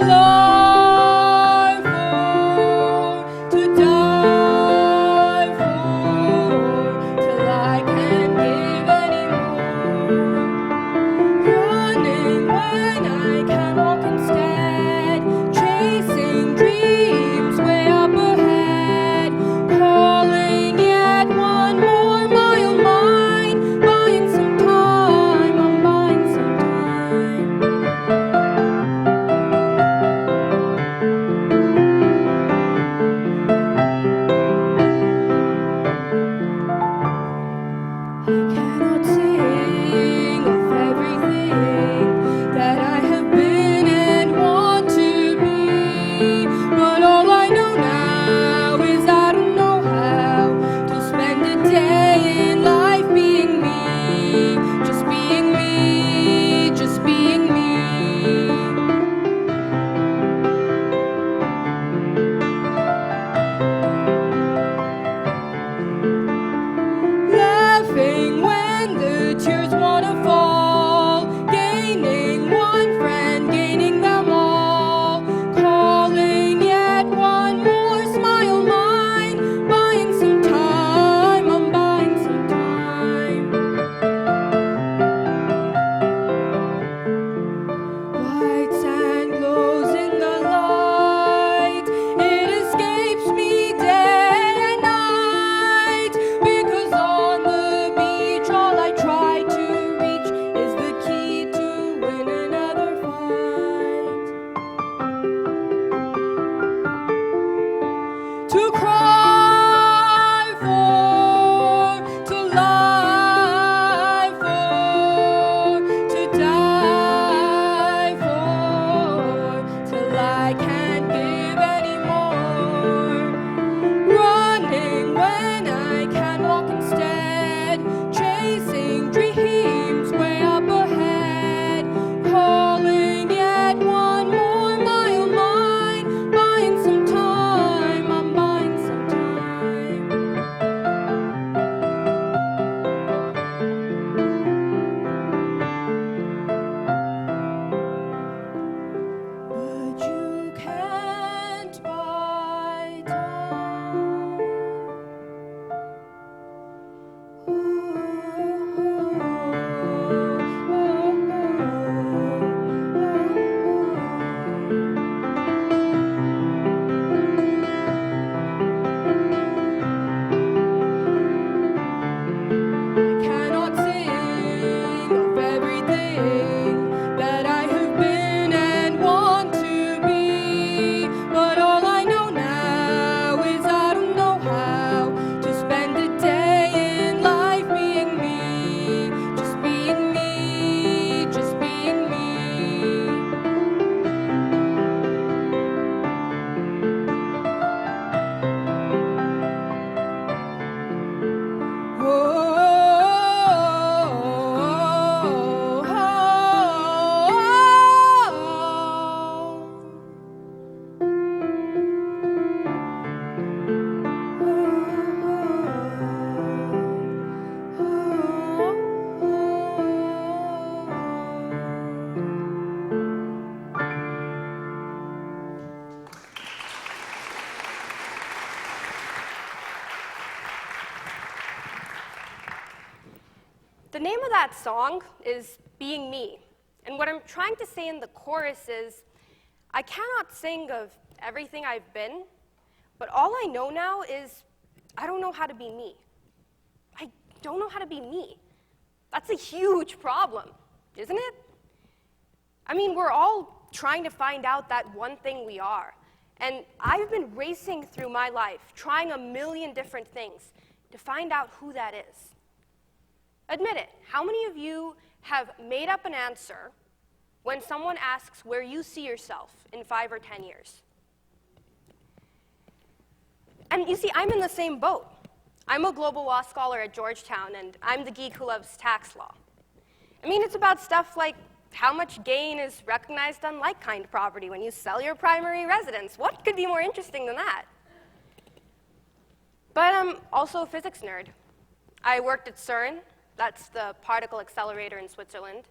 lie for, to die for, till I can't give anymore. Running when I can walk instead, chasing dreams way up ahead, calling yet one more mile mine, buying some time, I'm buying some time. I cannot sing of everything that I have been and want to be, but all I know now is I don't know how to spend a day in life being me, just being me, just being me. Laughing when the tears wanna fall, gaining one friend, gaining them all, calling yet one more smile mine, buying some time, I'm buying some time. White sand glows in the light, it escapes me day and night, because on the beach all I try to reach is the key to win another fight. To cry for, to lie for, to die for, till I can't give anymore. Running when I can walk instead, chasing dreams way up ahead, calling yet one more mile mine, buying some time, I'm buying some time. But you can't buy time. I cannot sing of everything that I have been and want to be, but all I know now is I don't know how to spend a day in life being me, just being me, just being me. The name of that song is Being Me. And what I'm trying to say in the chorus is, I cannot sing of everything I've been, but all I know now is I don't know how to be me. I don't know how to be me. That's a huge problem, isn't it? I mean, we're all trying to find out that one thing we are. And I've been racing through my life, trying a million different things to find out who that is. Admit it, how many of you have made up an answer when someone asks where you see yourself in 5 or 10 years? And you see, I'm in the same boat. I'm a global law scholar at Georgetown, and I'm the geek who loves tax law. I mean, it's about stuff like how much gain is recognized on like-kind property when you sell your primary residence. What could be more interesting than that? But I'm also a physics nerd. I worked at CERN, that's the particle accelerator in Switzerland,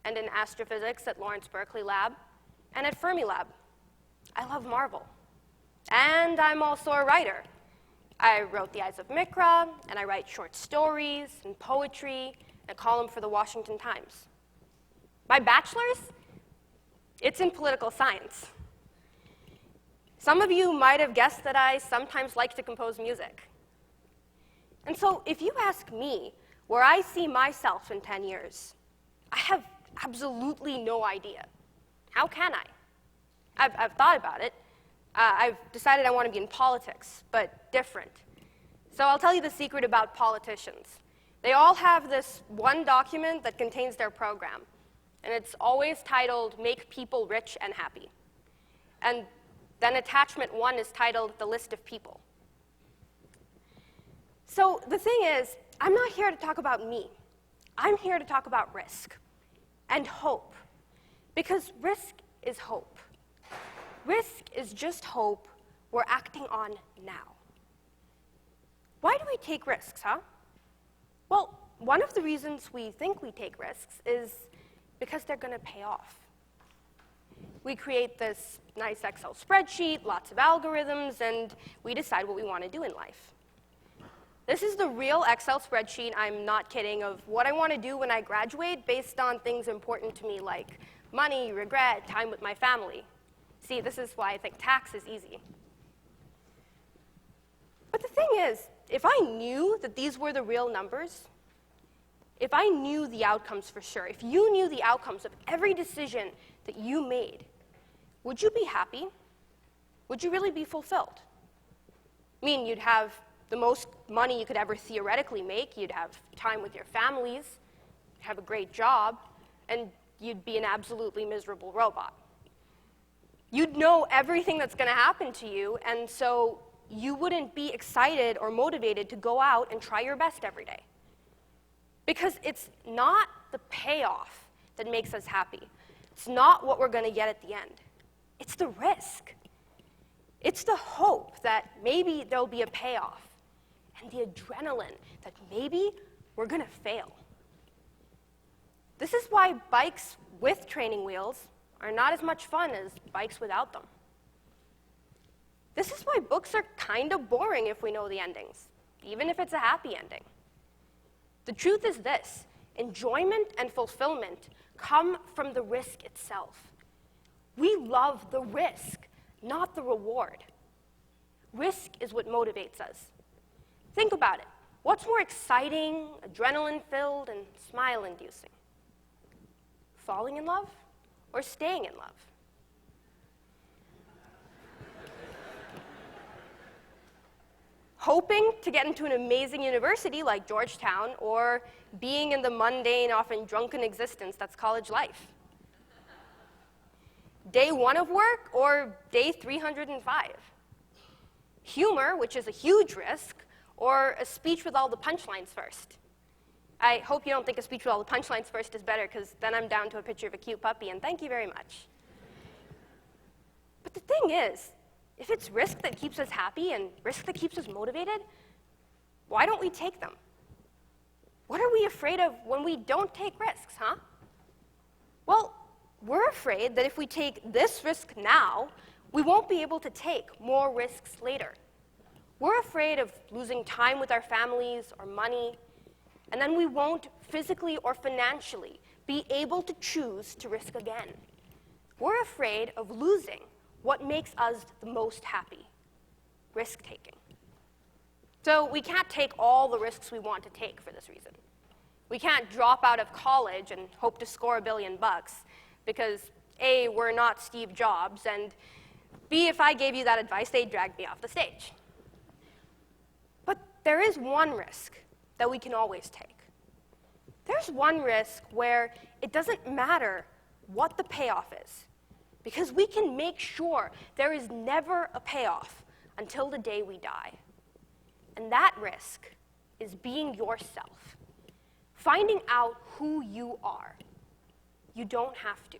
and in astrophysics at Lawrence Berkeley Lab, and at Fermilab, I love Marvel. And I'm also a writer. I wrote The Eyes of Mikra, and I write short stories and poetry and a column for the Washington Times. My bachelor's, it's in political science. Some of you might have guessed that I sometimes like to compose music. And so if you ask me where I see myself in 10 years, I have absolutely no idea. How can I? I've thought about it. I've decided I want to be in politics, but different. So I'll tell you the secret about politicians. They all have this one document that contains their program, and it's always titled, Make People Rich and Happy. And then attachment 1 is titled, The List of People. So the thing is, I'm not here to talk about me. I'm here to talk about risk and hope, because risk is hope. Risk is just hope we're acting on now. Why do we take risks, huh? Well, one of the reasons we think we take risks is because they're going to pay off. We create this nice Excel spreadsheet, lots of algorithms, and we decide what we want to do in life. This is the real Excel spreadsheet, I'm not kidding, of what I want to do when I graduate based on things important to me like money, regret, time with my family. See, this is why I think tax is easy. But the thing is, if I knew that these were the real numbers, if I knew the outcomes for sure, if you knew the outcomes of every decision that you made, would you be happy? Would you really be fulfilled? I mean, you'd have the most money you could ever theoretically make, you'd have time with your families, you'd have a great job, and you'd be an absolutely miserable robot. You'd know everything that's going to happen to you, and so you wouldn't be excited or motivated to go out and try your best every day. Because it's not the payoff that makes us happy. It's not what we're going to get at the end. It's the risk. It's the hope that maybe there'll be a payoff, and the adrenaline that maybe we're going to fail. This is why bikes with training wheels are not as much fun as bikes without them. This is why books are kind of boring if we know the endings, even if it's a happy ending. The truth is this: enjoyment and fulfillment come from the risk itself. We love the risk, not the reward. Risk is what motivates us. Think about it. What's more exciting, adrenaline-filled, and smile-inducing? Falling in love or staying in love? Hoping to get into an amazing university like Georgetown, or being in the mundane, often drunken existence that's college life? Day 1 of work or day 305? Humor, which is a huge risk, or a speech with all the punchlines first? I hope you don't think a speech with all the punchlines first is better, because then I'm down to a picture of a cute puppy, and thank you very much. But the thing is, if it's risk that keeps us happy and risk that keeps us motivated, why don't we take them? What are we afraid of when we don't take risks, huh? Well, we're afraid that if we take this risk now, we won't be able to take more risks later. We're afraid of losing time with our families or money, and then we won't physically or financially be able to choose to risk again. We're afraid of losing what makes us the most happy: risk-taking. So we can't take all the risks we want to take for this reason. We can't drop out of college and hope to score $1 billion, because A, we're not Steve Jobs, and B, if I gave you that advice, they'd drag me off the stage. But there is one risk that we can always take. There's one risk where it doesn't matter what the payoff is, because we can make sure there is never a payoff until the day we die. And that risk is being yourself, finding out who you are. You don't have to.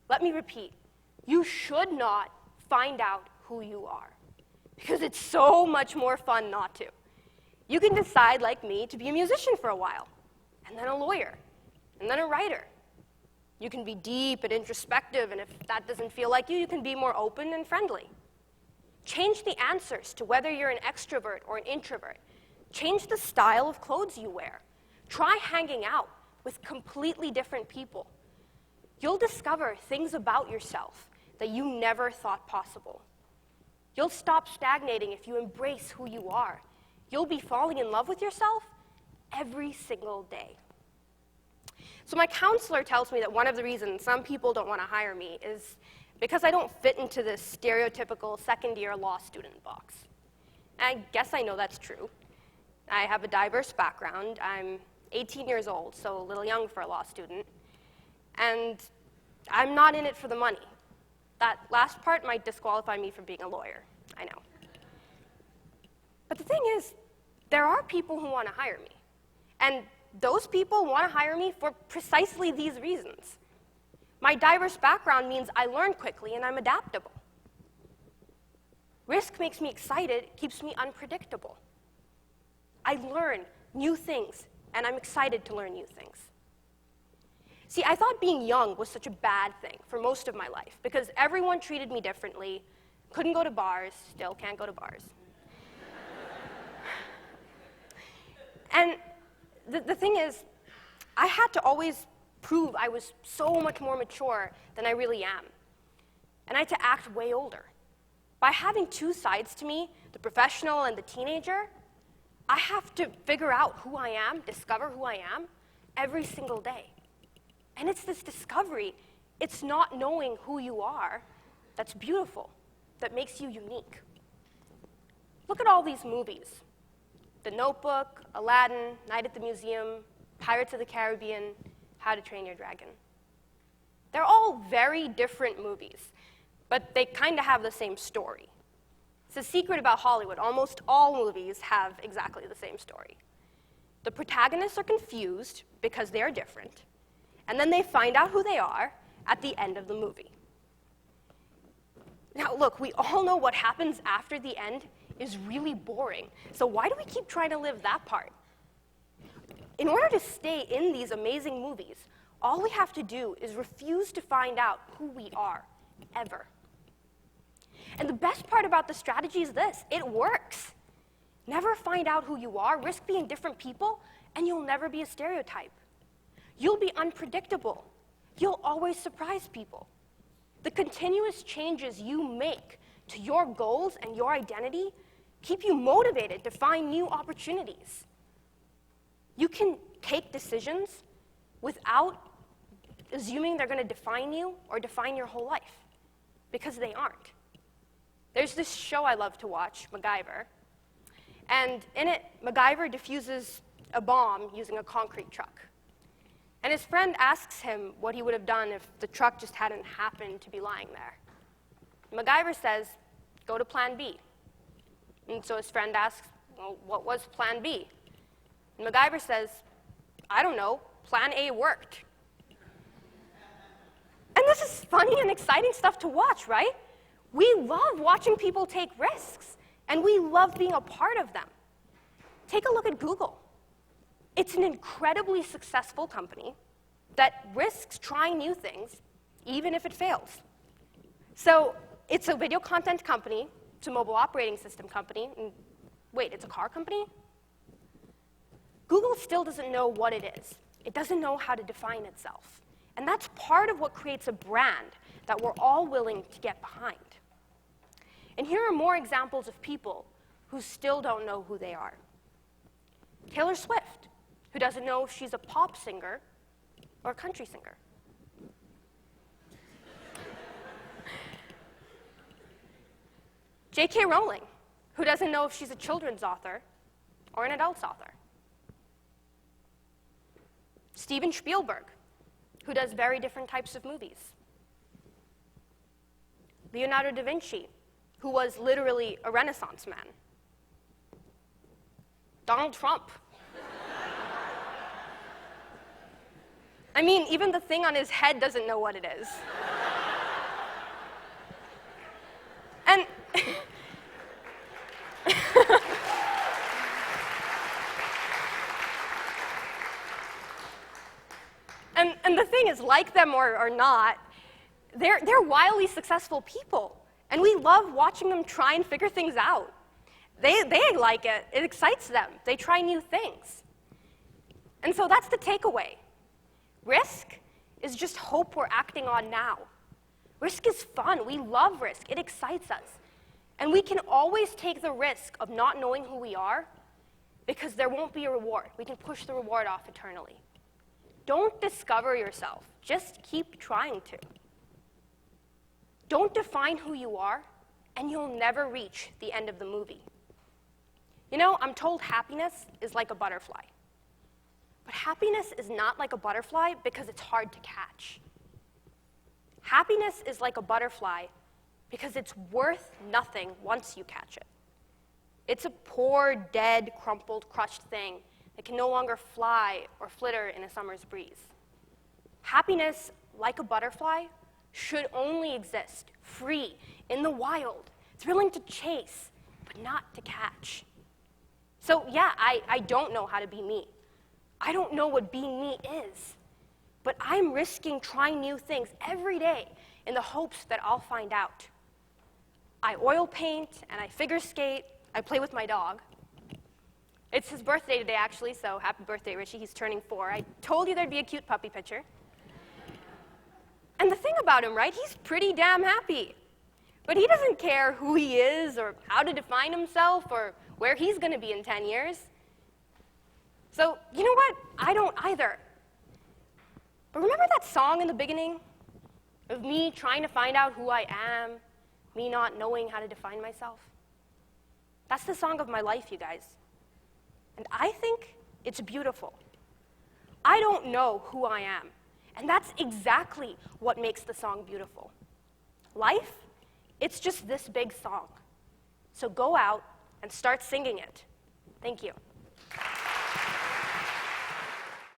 Let me repeat, you should not find out who you are, because it's so much more fun not to. You can decide, like me, to be a musician for a while, and then a lawyer, and then a writer. You can be deep and introspective, and if that doesn't feel like you, you can be more open and friendly. Change the answers to whether you're an extrovert or an introvert. Change the style of clothes you wear. Try hanging out with completely different people. You'll discover things about yourself that you never thought possible. You'll stop stagnating if you embrace who you are. You'll be falling in love with yourself every single day. So my counselor tells me that one of the reasons some people don't want to hire me is because I don't fit into this stereotypical second-year law student box. And I guess I know that's true. I have a diverse background. I'm 18 years old, so a little young for a law student. And I'm not in it for the money. That last part might disqualify me from being a lawyer, I know. But the thing is, there are people who want to hire me. And those people want to hire me for precisely these reasons. My diverse background means I learn quickly and I'm adaptable. Risk makes me excited, keeps me unpredictable. I learn new things, and I'm excited to learn new things. See, I thought being young was such a bad thing for most of my life because everyone treated me differently, couldn't go to bars, still can't go to bars. And the thing is, I had to always prove I was so much more mature than I really am. And I had to act way older. By having two sides to me, the professional and the teenager, I have to figure out who I am, discover who I am, every single day. And it's this discovery, it's not knowing who you are, that's beautiful, that makes you unique. Look at all these movies. The Notebook, Aladdin, Night at the Museum, Pirates of the Caribbean, How to Train Your Dragon. They're all very different movies, but they kind of have the same story. It's a secret about Hollywood. Almost all movies have exactly the same story. The protagonists are confused because they are different, and then they find out who they are at the end of the movie. Now, look, we all know what happens after the end is really boring, so why do we keep trying to live that part? In order to stay in these amazing movies, all we have to do is refuse to find out who we are, ever. And the best part about the strategy is this: it works. Never find out who you are, risk being different people, and you'll never be a stereotype. You'll be unpredictable. You'll always surprise people. The continuous changes you make to your goals and your identity keep you motivated to find new opportunities. You can take decisions without assuming they're going to define you or define your whole life, because they aren't. There's this show I love to watch, MacGyver, and in it, MacGyver diffuses a bomb using a concrete truck. And his friend asks him what he would have done if the truck just hadn't happened to be lying there. MacGyver says, go to plan B. And so his friend asks, well, what was plan B? And MacGyver says, I don't know, plan A worked. And this is funny and exciting stuff to watch, right? We love watching people take risks, and we love being a part of them. Take a look at Google. It's an incredibly successful company that risks trying new things, even if it fails. So it's a video content company, it's a mobile operating system company, and wait, it's a car company? Google still doesn't know what it is. It doesn't know how to define itself. And that's part of what creates a brand that we're all willing to get behind. And here are more examples of people who still don't know who they are. Taylor Swift, who doesn't know if she's a pop singer or a country singer. J.K. Rowling, who doesn't know if she's a children's author or an adult author. Steven Spielberg, who does very different types of movies. Leonardo da Vinci, who was literally a Renaissance man. Donald Trump. I mean, even the thing on his head doesn't know what it is. And and the thing is, like them or not, they're wildly successful people. And we love watching them try and figure things out. They like it. It excites them. They try new things. And so that's the takeaway. Risk is just hope we're acting on now. Risk is fun. We love risk. It excites us. And we can always take the risk of not knowing who we are because there won't be a reward. We can push the reward off eternally. Don't discover yourself. Just keep trying to. Don't define who you are, and you'll never reach the end of the movie. You know, I'm told happiness is like a butterfly. But happiness is not like a butterfly because it's hard to catch. Happiness is like a butterfly because it's worth nothing once you catch it. It's a poor, dead, crumpled, crushed thing that can no longer fly or flitter in a summer's breeze. Happiness, like a butterfly, should only exist, free, in the wild, thrilling to chase, but not to catch. So yeah, I don't know how to be me. I don't know what being me is. But I'm risking trying new things every day in the hopes that I'll find out. I oil paint and I figure skate. I play with my dog. It's his birthday today, actually, so happy birthday, Richie. He's turning 4. I told you there'd be a cute puppy picture. And the thing about him, right, he's pretty damn happy. But he doesn't care who he is or how to define himself or where he's going to be in 10 years. So, you know what? I don't either. But remember that song in the beginning of me trying to find out who I am, me not knowing how to define myself? That's the song of my life, you guys. And I think it's beautiful. I don't know who I am. And that's exactly what makes the song beautiful. Life, it's just this big song. So go out and start singing it. Thank you.